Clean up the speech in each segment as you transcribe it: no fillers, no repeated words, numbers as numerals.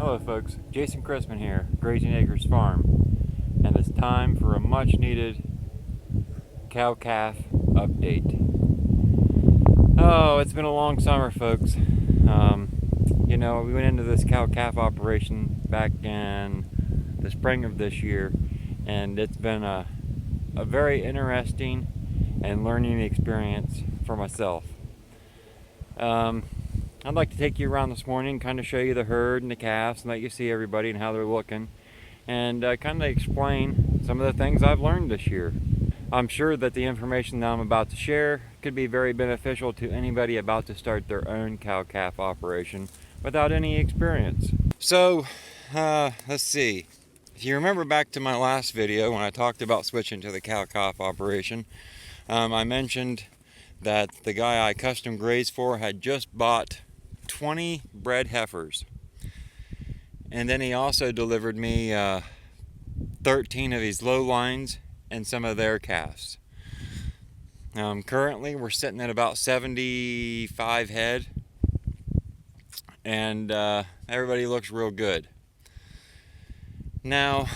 Hello folks, Jason Chrisman here, Grazing Acres Farm, and it's time for a much needed cow-calf update. Oh, it's been a long summer folks. We went into this cow-calf operation back in the spring of this year, and it's been a very interesting and learning experience for myself. I'd like to take you around this morning, kind of show you the herd and the calves and let you see everybody and how they're looking, and kind of explain some of the things I've learned this year. I'm sure that the information that I'm about to share could be very beneficial to anybody about to start their own cow-calf operation without any experience. So, let's see. If you remember back to my last video when I talked about switching to the cow-calf operation, I mentioned that the guy I custom grazed for had just bought 20 bred heifers, and then he also delivered me 13 of his low lines and some of their calves. Currently we're sitting at about 75 head, and everybody looks real good. Now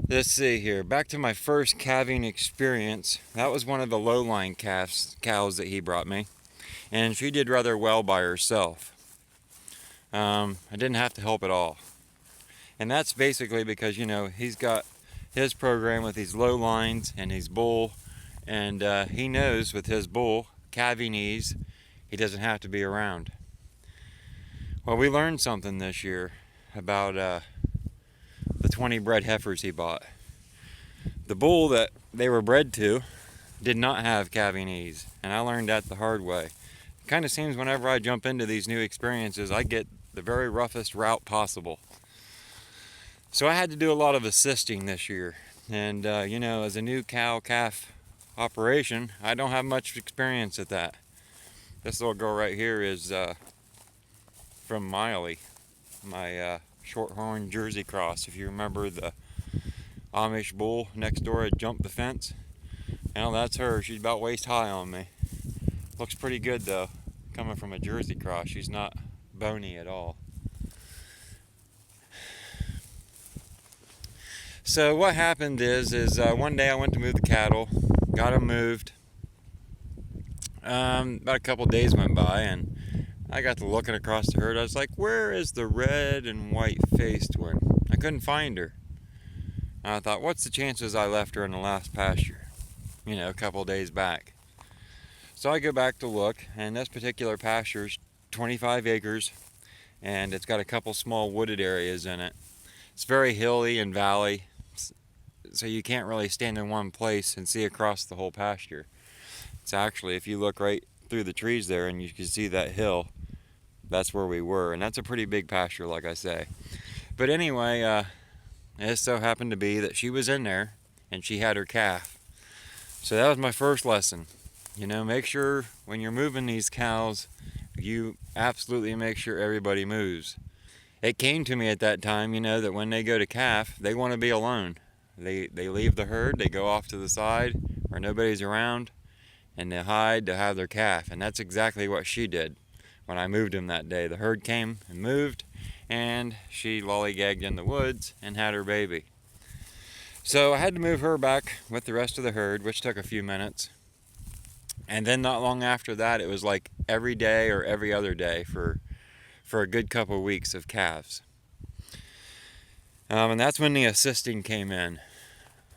let's see here, back to my first calving experience. That was one of the low line cows that he brought me, and she did rather well by herself. I didn't have to help at all. And that's basically because, he's got his program with his low lines and his bull, and he knows with his bull, calving ease, he doesn't have to be around. Well, we learned something this year about the 20 bred heifers he bought. The bull that they were bred to did not have calving ease, and I learned that the hard way. It kind of seems whenever I jump into these new experiences, I get the very roughest route possible. So I had to do a lot of assisting this year, and as a new cow-calf operation, I don't have much experience at that. This little girl right here is from Miley, my shorthorn Jersey cross. If you remember the Amish bull next door had jumped the fence, that's her. She's about waist high on me. Looks pretty good though, coming from a Jersey cross. She's not bony at all. So what happened is one day I went to move the cattle, got them moved. About a couple days went by, and I got to looking across the herd. I was like, where is the red and white faced one? I couldn't find her. And I thought, what's the chances I left her in the last pasture, a couple days back? So I go back to look, and this particular pasture's 25 acres, and it's got a couple small wooded areas in it. It's very hilly and valley, so you can't really stand in one place and see across the whole pasture. It's actually, if you look right through the trees there and you can see that hill, that's where we were, and that's a pretty big pasture, like I say. But anyway, it so happened to be that she was in there and she had her calf. So that was my first lesson. Make sure when you're moving these cows, you absolutely make sure everybody moves. It came to me at that time, that when they go to calf, they want to be alone. They leave the herd, they go off to the side where nobody's around, and they hide to have their calf. And that's exactly what she did when I moved him that day. The herd came and moved, and she lollygagged in the woods and had her baby. So I had to move her back with the rest of the herd, which took a few minutes. And then not long after that, it was like every day or every other day for a good couple of weeks of calves. And that's when the assisting came in.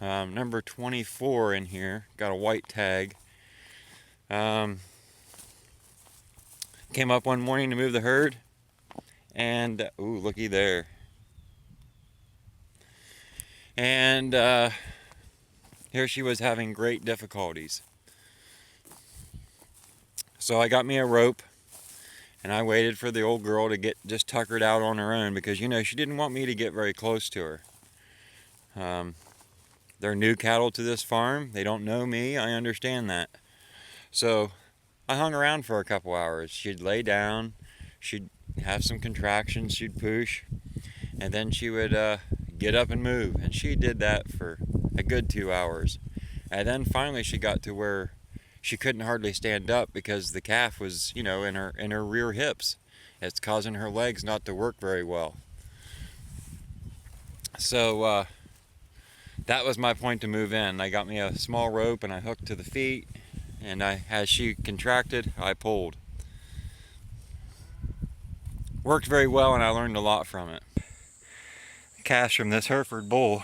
Number 24 in here, got a white tag. Came up one morning to move the herd, and ooh, looky there. And here she was having great difficulties. So I got me a rope, and I waited for the old girl to get just tuckered out on her own, because she didn't want me to get very close to her. They're new cattle to this farm. They don't know me. I understand that. So I hung around for a couple hours. She'd lay down, she'd have some contractions, she'd push, and then she would get up and move. And she did that for a good 2 hours. And then finally she got to where she couldn't hardly stand up because the calf was, in her rear hips. It's causing her legs not to work very well. So that was my point to move in. I got me a small rope and I hooked to the feet, and as she contracted, I pulled. Worked very well, and I learned a lot from it. Calves from this Hereford bull,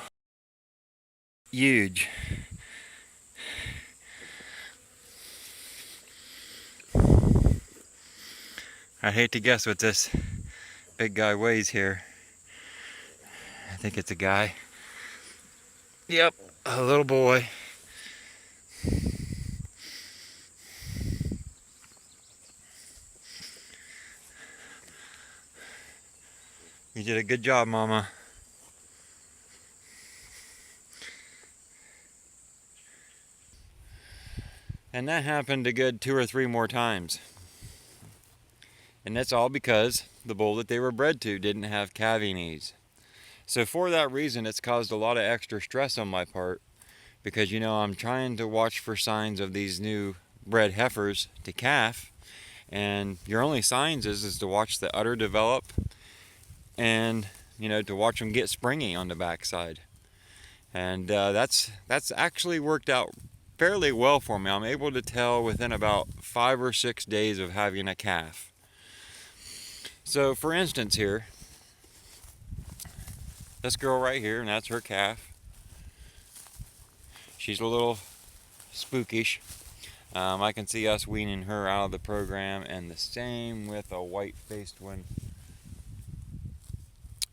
huge. I hate to guess what this big guy weighs here. I think it's a guy. Yep, a little boy. You did a good job, Mama. And that happened a good 2 or 3 more times. And that's all because the bull that they were bred to didn't have calving knees. So for that reason, it's caused a lot of extra stress on my part, because I'm trying to watch for signs of these new bred heifers to calf, and your only signs is to watch the udder develop, and to watch them get springy on the backside. And that's actually worked out fairly well for me. I'm able to tell within about 5 or 6 days of having a calf. So for instance here, this girl right here, and that's her calf. She's a little spookish. I can see us weaning her out of the program, and the same with a white-faced one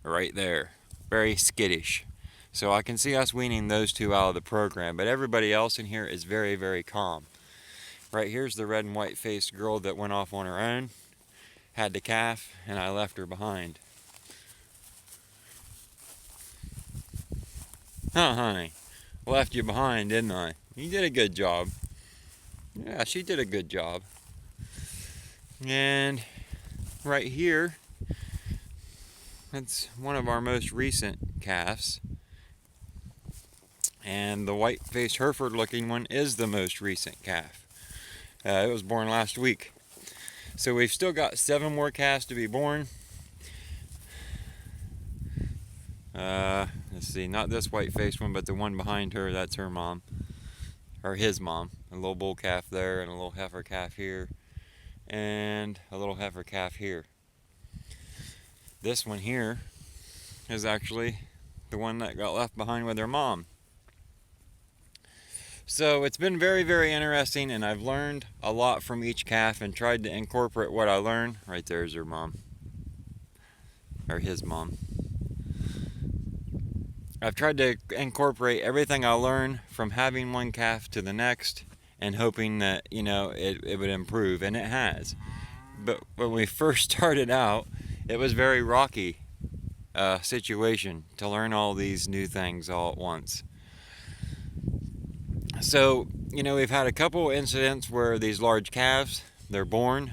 right there. Very skittish. So I can see us weaning those two out of the program, but everybody else in here is very, very calm. Right here's the red and white-faced girl that went off on her own, had the calf, and I left her behind. Huh, honey? Left you behind, didn't I? You did a good job. Yeah, she did a good job. And right here, that's one of our most recent calves. And the white-faced Hereford looking one is the most recent calf. It was born last week. So we've still got 7 more calves to be born. Let's see, not this white-faced one, but the one behind her, that's her mom. Or his mom. A little bull calf there, and a little heifer calf here, and a little heifer calf here. This one here is actually the one that got left behind with her mom. So it's been very, very interesting, and I've learned a lot from each calf and tried to incorporate what I learned. Right there's her mom, or his mom. I've tried to incorporate everything I learned from having one calf to the next, and hoping that it would improve, and it has. But when we first started out, it was very rocky situation to learn all these new things all at once. So we've had a couple incidents where these large calves, they're born.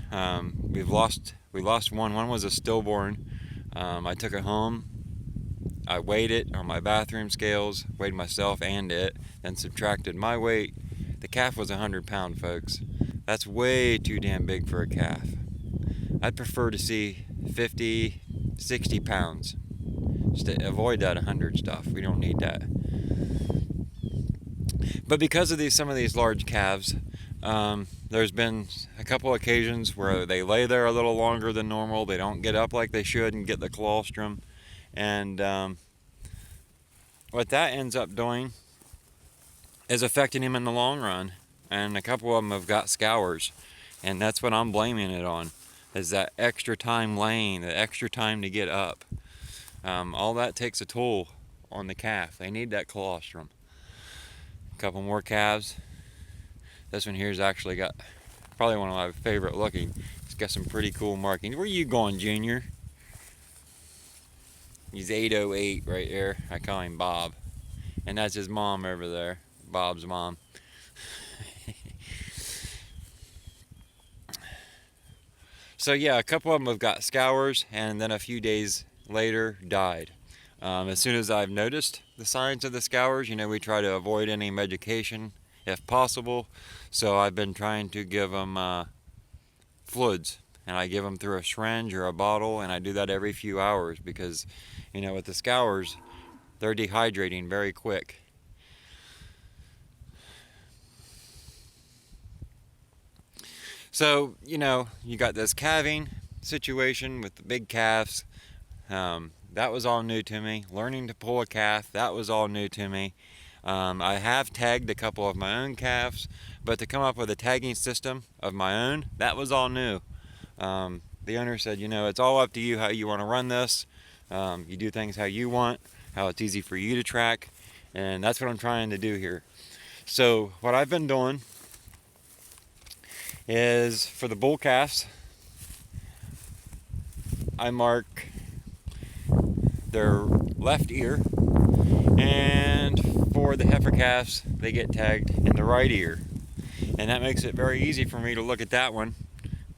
We lost one. One was a stillborn. I took it home. I weighed it on my bathroom scales, weighed myself and it, then subtracted my weight. The calf was 100 pounds, folks. That's way too damn big for a calf. I'd prefer to see 50, 60 pounds. Just to avoid that 100 stuff. We don't need that. But because of some of these large calves, there's been a couple occasions where they lay there a little longer than normal. They don't get up like they should and get the colostrum. And what that ends up doing is affecting him in the long run. And a couple of them have got scours. And that's what I'm blaming it on, is that extra time laying, the extra time to get up. All that takes a toll on the calf. They need that colostrum. A couple more calves. This one here's actually got probably one of my favorite looking. It's got some pretty cool markings. Where are you going, Junior? He's 808 right there. I call him Bob. And that's his mom over there. Bob's mom. So yeah, a couple of them have got scours, and then a few days later died. As soon as I've noticed the signs of the scours, we try to avoid any medication if possible. So I've been trying to give them fluids, and I give them through a syringe or a bottle, and I do that every few hours because, with the scours, they're dehydrating very quick. So, you got this calving situation with the big calves. That was all new to me. Learning to pull a calf, that was all new to me. I have tagged a couple of my own calves, but to come up with a tagging system of my own, that was all new. The owner said, it's all up to you how you want to run this. You do things how you want, how it's easy for you to track, and that's what I'm trying to do here. So what I've been doing is for the bull calves, I mark their left ear, and for the heifer calves, they get tagged in the right ear. And that makes it very easy for me to look at that one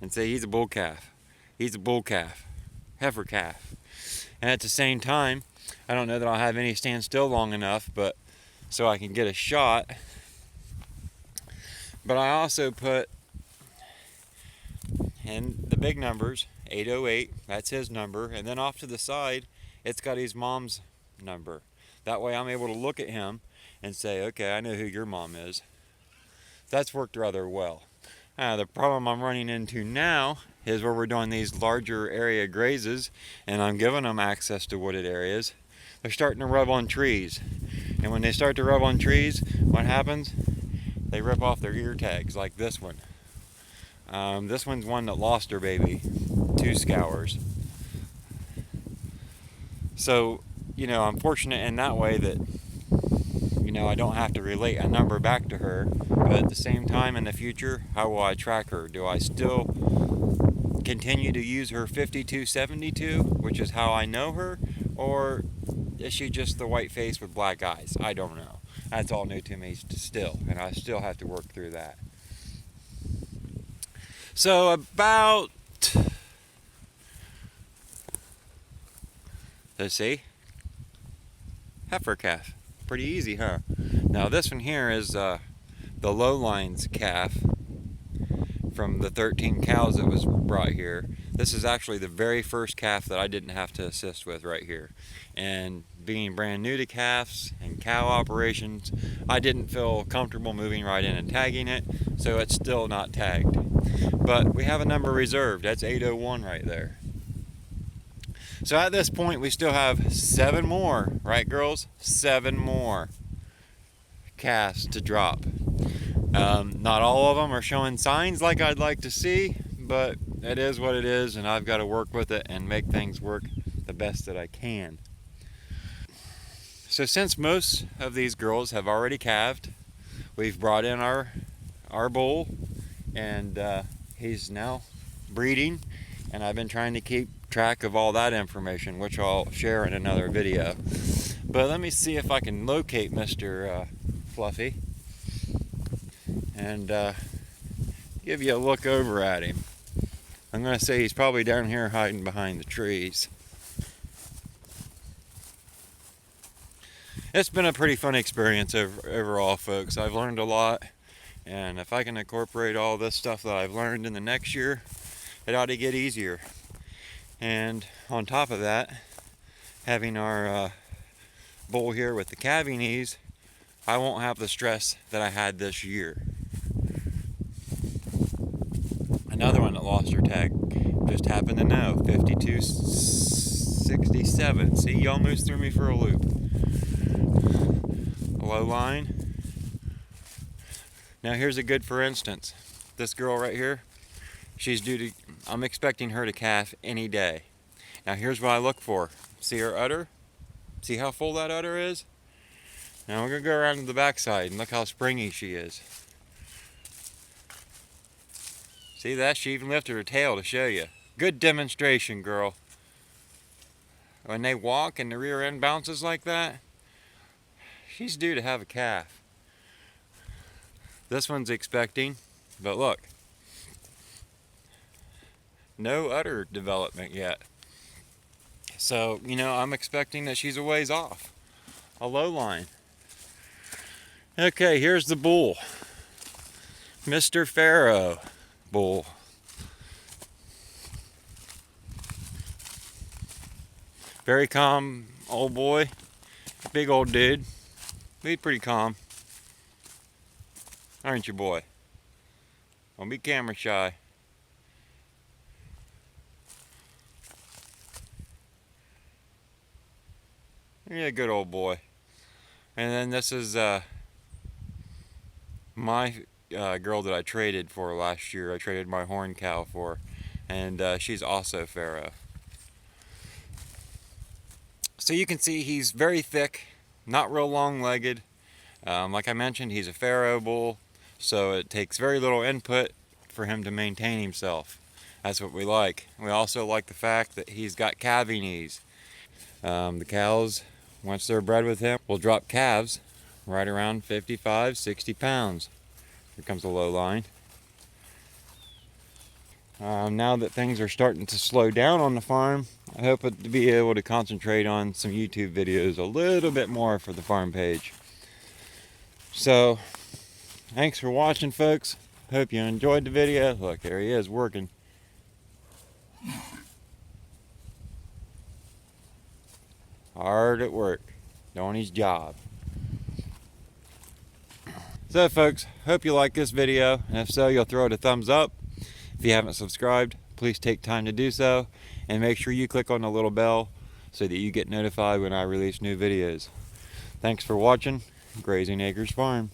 and say he's a bull calf, he's a bull calf, heifer calf. And at the same time, I don't know that I'll have any stand still long enough, but so I can get a shot. But I also put in the big numbers, 808, that's his number, and then off to the side, it's got his mom's number. That way I'm able to look at him and say, okay, I know who your mom is. That's worked rather well. The problem I'm running into now is where we're doing these larger area grazes, and I'm giving them access to wooded areas. They're starting to rub on trees. And when they start to rub on trees, what happens? They rip off their ear tags, like this one. This one's one that lost her baby, 2 scours. So, I'm fortunate in that way that, I don't have to relate a number back to her. But at the same time, in the future, how will I track her? Do I still continue to use her 5272, which is how I know her? Or is she just the white face with black eyes? I don't know. That's all new to me still, and I still have to work through that. So about, let's see, heifer calf. Pretty easy, huh? Now this one here is the Lowlines calf from the 13 cows that was brought here. This is actually the very first calf that I didn't have to assist with right here. And being brand new to calves and cow operations, I didn't feel comfortable moving right in and tagging it, so it's still not tagged. But we have a number reserved. That's 801 right there. So at this point, we still have 7 more, right, girls? 7 more calves to drop. Not all of them are showing signs like I'd like to see, but it is what it is, and I've got to work with it and make things work the best that I can. So since most of these girls have already calved, we've brought in our bull, and he's now breeding, and I've been trying to keep track of all that information, which I'll share in another video. But let me see if I can locate Mr. Fluffy and give you a look over at him. I'm going to say he's probably down here hiding behind the trees. It's been a pretty fun experience overall, folks. I've learned a lot, and if I can incorporate all this stuff that I've learned in the next year, it ought to get easier. And on top of that, having our bull here with the calving ease, I won't have the stress that I had this year. Another one that lost her tag, just happened to know, 5267. See, you almost threw me for a loop. A low line. Now here's a good for instance. This girl right here, she's due to, I'm expecting her to calf any day. Now here's what I look for. See her udder? See how full that udder is? Now we're going to go around to the backside and look how springy she is. See that? She even lifted her tail to show you. Good demonstration, girl. When they walk and the rear end bounces like that, she's due to have a calf. This one's expecting, but look. No udder development yet. So, I'm expecting that she's a ways off. A low line. Okay, here's the bull. Mr. Pharaoh bull. Very calm old boy. Big old dude. He's pretty calm. Aren't you, boy? Don't be camera shy. You're a good old boy. And then this is my girl that I traded for last year. I traded my horn cow for, and she's also Pharaoh. So you can see he's very thick, not real long-legged. Like I mentioned, he's a Pharaoh bull, so it takes very little input for him to maintain himself. That's what we like. We also like the fact that he's got calving knees. The cows, once they're bred with him, will drop calves right around 55, 60 pounds. Here comes a low line. Now that things are starting to slow down on the farm, I hope to be able to concentrate on some YouTube videos a little bit more for the farm page. So, thanks for watching, folks. Hope you enjoyed the video. Look, there he is working. Hard at work, doing his job. So folks, hope you like this video, and if so, you'll throw it a thumbs up. If you haven't subscribed, please take time to do so, and make sure you click on the little bell so that you get notified when I release new videos. Thanks for watching Grazing Acres Farm.